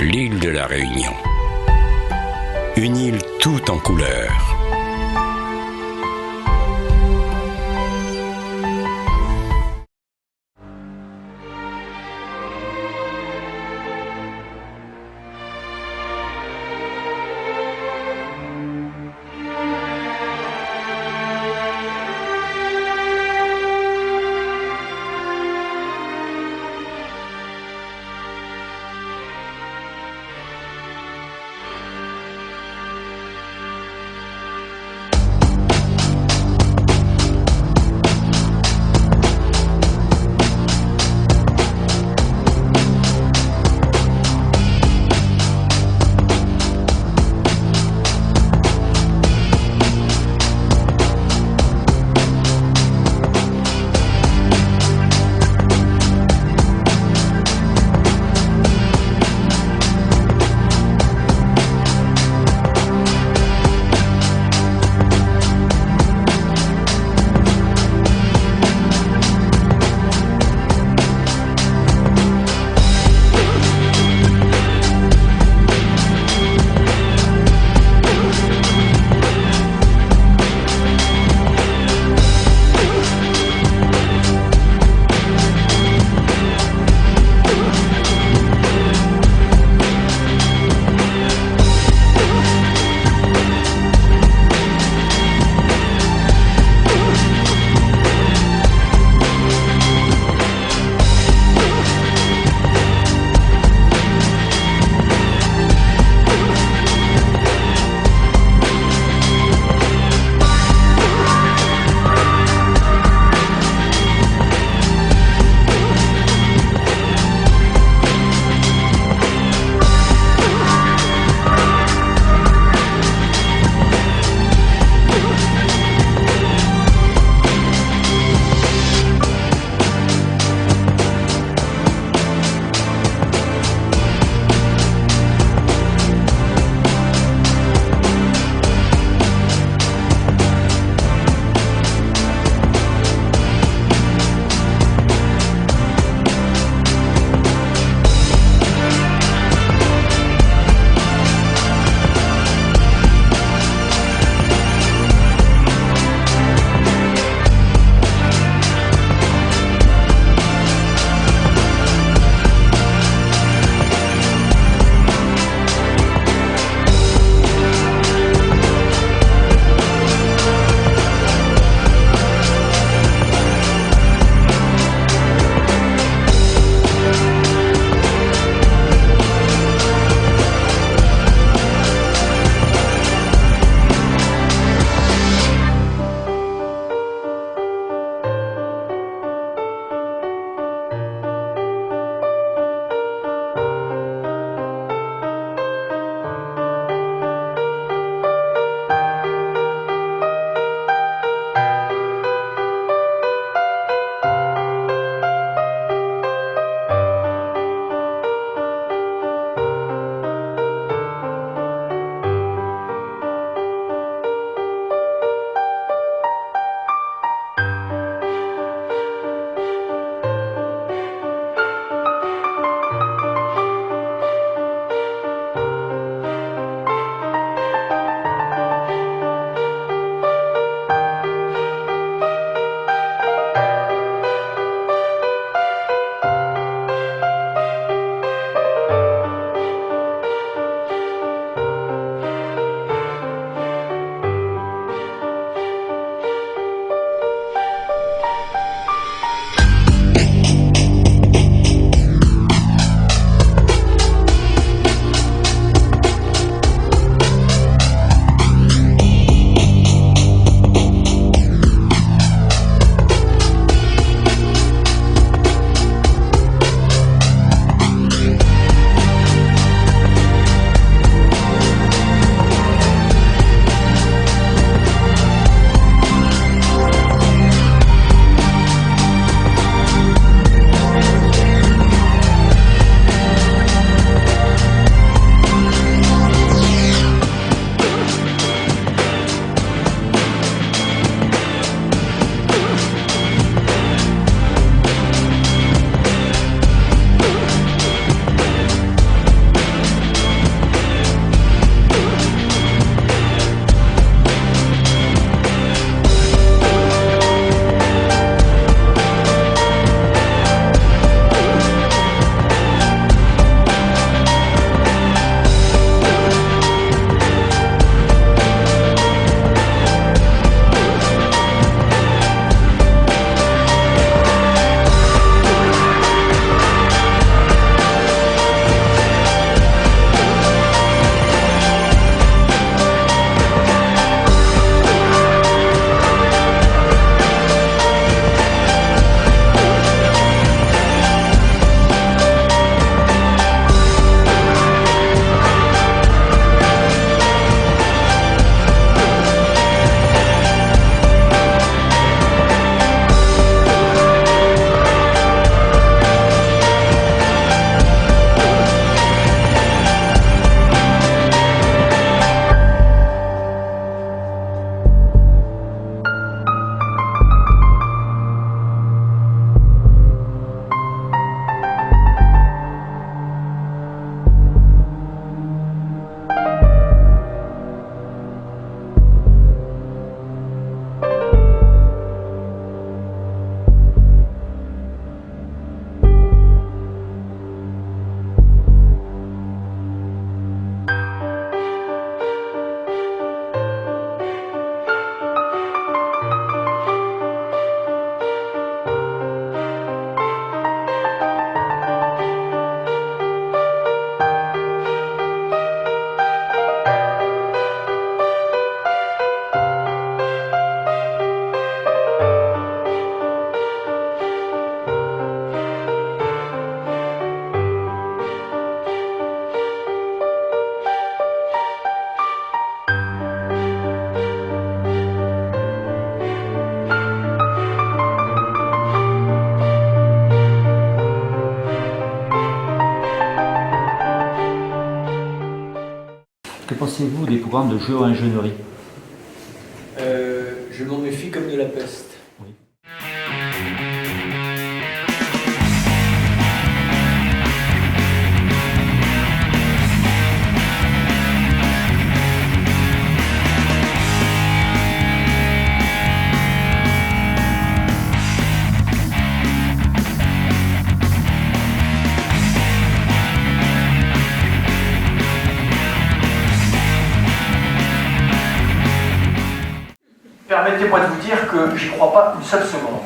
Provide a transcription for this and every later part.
l'île de la Réunion. Une île toute en couleurs. des programmes de géo-ingénierie? Je m'en méfie comme de la peste. Oui. Permettez-moi de vous dire que j'y crois pas une seule seconde.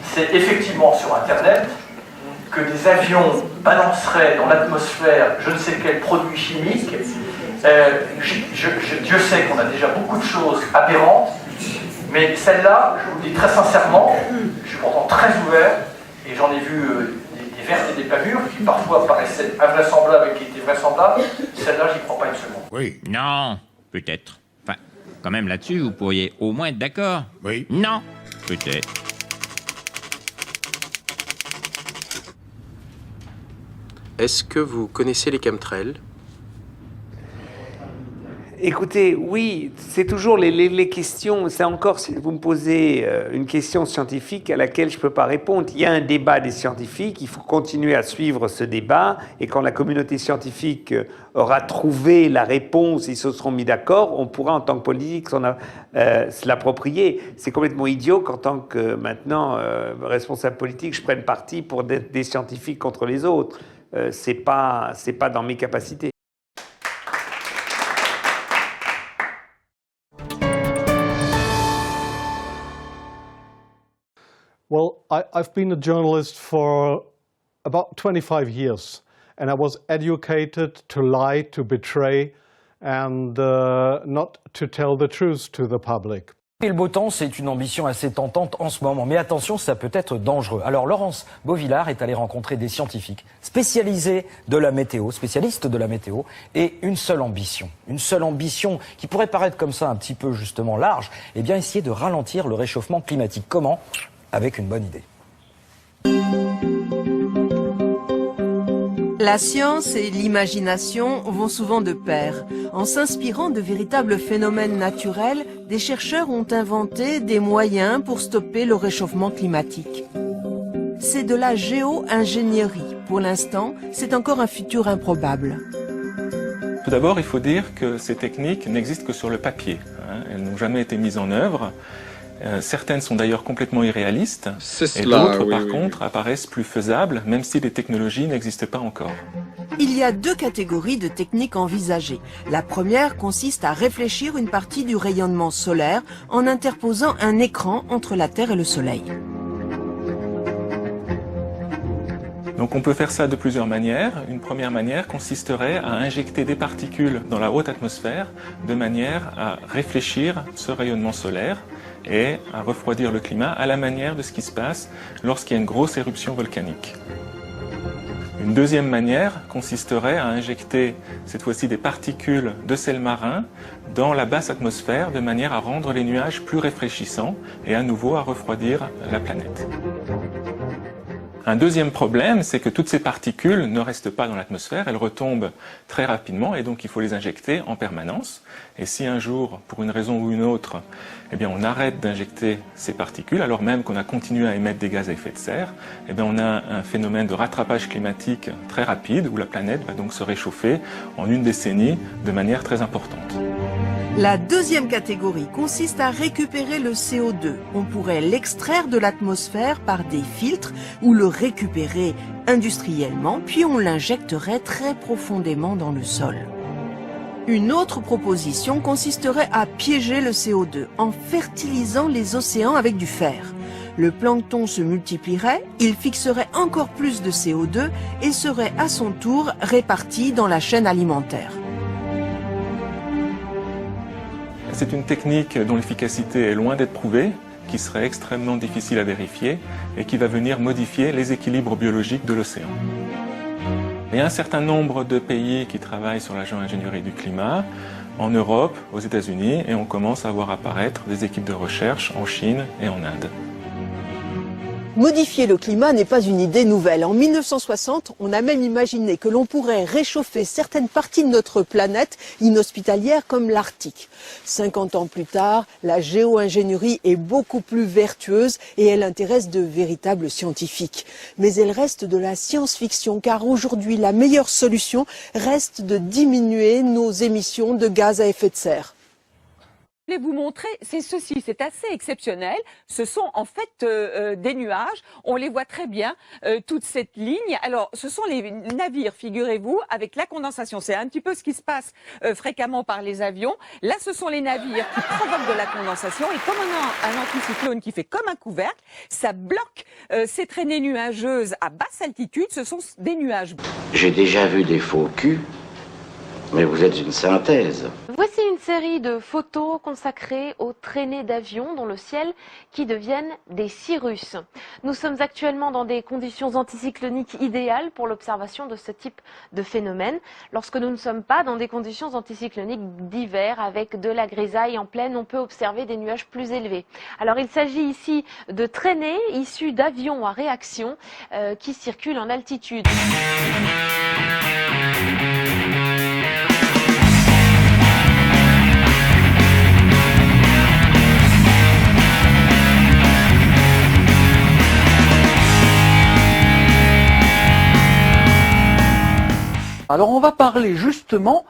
C'est effectivement sur Internet que des avions balanceraient dans l'atmosphère je ne sais quel produit chimique. Dieu sait qu'on a déjà beaucoup de choses aberrantes, mais celle-là, je vous le dis très sincèrement, je suis pourtant très ouvert et j'en ai vu des vertes et des pas mûres qui parfois paraissaient invraisemblables et qui étaient vraisemblables. Celle-là, j'y crois pas une seconde. Oui. Non, peut-être. Enfin, quand même là-dessus, vous pourriez au moins être d'accord. Oui. Non, peut-être. Est-ce que vous connaissez les chemtrails? Écoutez, oui, c'est toujours les questions, c'est encore si vous me posez une question scientifique à laquelle je ne peux pas répondre. Il y a un débat des scientifiques, il faut continuer à suivre ce débat, et quand la communauté scientifique aura trouvé la réponse, ils se seront mis d'accord, on pourra en tant que politique se l'approprier. C'est complètement idiot qu'en tant que maintenant responsable politique, je prenne parti pour des scientifiques contre les autres. C'est pas dans mes capacités. Well, I've been a journalist for about 25 years, and I was educated to lie, to betray, and not to tell the truth to the public. Et le beau temps, c'est une ambition assez tentante en ce moment. Mais attention, ça peut être dangereux. Alors Laurence Beauvillard est allée rencontrer des scientifiques spécialisés de la météo, spécialistes de la météo, et une seule ambition qui pourrait paraître comme ça un petit peu justement large, eh bien essayer de ralentir le réchauffement climatique. Comment ? Avec une bonne idée. La science et l'imagination vont souvent de pair. En s'inspirant de véritables phénomènes naturels, des chercheurs ont inventé des moyens pour stopper le réchauffement climatique. C'est de la géo-ingénierie. Pour l'instant, c'est encore un futur improbable. Tout d'abord, il faut dire que ces techniques n'existent que sur le papier. Elles n'ont jamais été mises en œuvre. Certaines sont d'ailleurs complètement irréalistes, et d'autres, par contre, apparaissent plus faisables, même si les technologies n'existent pas encore. Il y a deux catégories de techniques envisagées. La première consiste à réfléchir une partie du rayonnement solaire en interposant un écran entre la Terre et le Soleil. Donc on peut faire ça de plusieurs manières. Une première manière consisterait à injecter des particules dans la haute atmosphère de manière à réfléchir ce rayonnement solaire et à refroidir le climat à la manière de ce qui se passe lorsqu'il y a une grosse éruption volcanique. Une deuxième manière consisterait à injecter cette fois-ci des particules de sel marin dans la basse atmosphère de manière à rendre les nuages plus rafraîchissants et à nouveau à refroidir la planète. Un deuxième problème, c'est que toutes ces particules ne restent pas dans l'atmosphère, elles retombent très rapidement et donc il faut les injecter en permanence. Et si un jour, pour une raison ou une autre, eh bien on arrête d'injecter ces particules, alors même qu'on a continué à émettre des gaz à effet de serre, eh bien on a un phénomène de rattrapage climatique très rapide où la planète va donc se réchauffer en une décennie de manière très importante. La deuxième catégorie consiste à récupérer le CO2. On pourrait l'extraire de l'atmosphère par des filtres ou le récupérer industriellement, puis on l'injecterait très profondément dans le sol. Une autre proposition consisterait à piéger le CO2 en fertilisant les océans avec du fer. Le plancton se multiplierait, il fixerait encore plus de CO2 et serait à son tour réparti dans la chaîne alimentaire. C'est une technique dont l'efficacité est loin d'être prouvée, qui serait extrêmement difficile à vérifier et qui va venir modifier les équilibres biologiques de l'océan. Il y a un certain nombre de pays qui travaillent sur la géo-ingénierie du climat, en Europe, aux États-Unis, et on commence à voir apparaître des équipes de recherche en Chine et en Inde. Modifier le climat n'est pas une idée nouvelle. En 1960, on a même imaginé que l'on pourrait réchauffer certaines parties de notre planète inhospitalière comme l'Arctique. 50 ans plus tard, la géo-ingénierie est beaucoup plus vertueuse et elle intéresse de véritables scientifiques. Mais elle reste de la science-fiction car aujourd'hui, la meilleure solution reste de diminuer nos émissions de gaz à effet de serre. Je vais vous montrer, c'est ceci, c'est assez exceptionnel. Ce sont en fait des nuages, on les voit très bien, toute cette ligne. Alors, ce sont les navires, figurez-vous, avec la condensation. C'est un petit peu ce qui se passe fréquemment par les avions. Là, ce sont les navires qui provoquent de la condensation. Et comme on a un anticyclone qui fait comme un couvercle, ça bloque ces traînées nuageuses à basse altitude. Ce sont des nuages. J'ai déjà vu des faux culs. Mais vous êtes une synthèse. Voici une série de photos consacrées aux traînées d'avions dans le ciel qui deviennent des cirrus. Nous sommes actuellement dans des conditions anticycloniques idéales pour l'observation de ce type de phénomène. Lorsque nous ne sommes pas dans des conditions anticycloniques d'hiver avec de la grisaille en plaine, on peut observer des nuages plus élevés. Alors il s'agit ici de traînées issues d'avions à réaction qui circulent en altitude. Alors on va parler justement,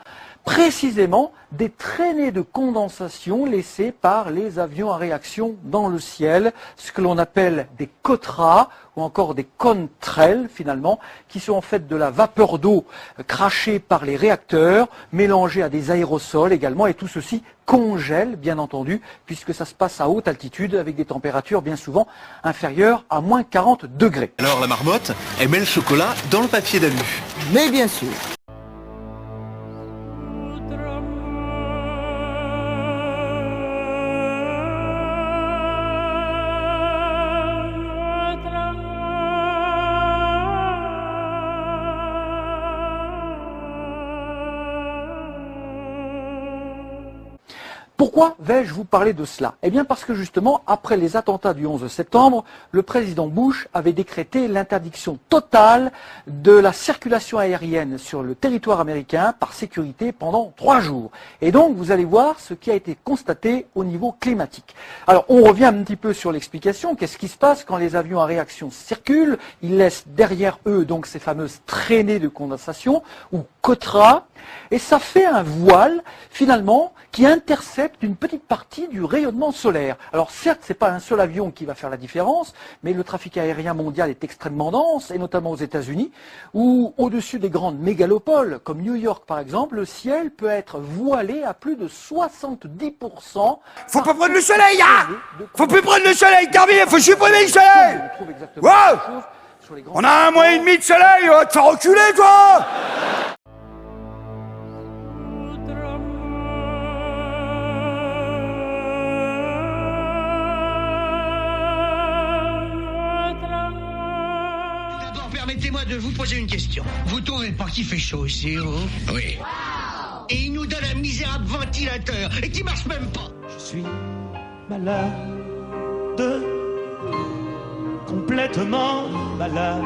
précisément, des traînées de condensation laissées par les avions à réaction dans le ciel, ce que l'on appelle des COTRA ou encore des contrails finalement, qui sont en fait de la vapeur d'eau crachée par les réacteurs, mélangée à des aérosols également, et tout ceci congèle bien entendu, puisque ça se passe à haute altitude avec des températures bien souvent inférieures à moins 40 degrés. Alors la marmotte, elle met le chocolat dans le papier d'alu. Mais bien sûr. Pourquoi vais-je vous parler de cela? Eh bien parce que justement, après les attentats du 11 septembre, le président Bush avait décrété l'interdiction totale de la circulation aérienne sur le territoire américain par sécurité pendant 3 jours. Et donc, vous allez voir ce qui a été constaté au niveau climatique. Alors, on revient un petit peu sur l'explication. Qu'est-ce qui se passe quand les avions à réaction circulent? Ils laissent derrière eux donc ces fameuses traînées de condensation, ou COTRA, et ça fait un voile, finalement, qui intercepte une petite partie du rayonnement solaire. Alors certes, ce n'est pas un seul avion qui va faire la différence, mais le trafic aérien mondial est extrêmement dense, et notamment aux États-Unis, où au-dessus des grandes mégalopoles, comme New York par exemple, le ciel peut être voilé à plus de 70%. Faut pas prendre le soleil, hein! Faut plus prendre le soleil, terminé, faut supprimer le soleil! Wow! On a 1 mois et demi de soleil, on va te faire reculer, toi! Permettez-moi de vous poser une question. Vous trouvez pas qu'il fait chaud ici, vous? Oui. Wow. Et il nous donne un misérable ventilateur et qui marche même pas. Je suis malade, complètement malade.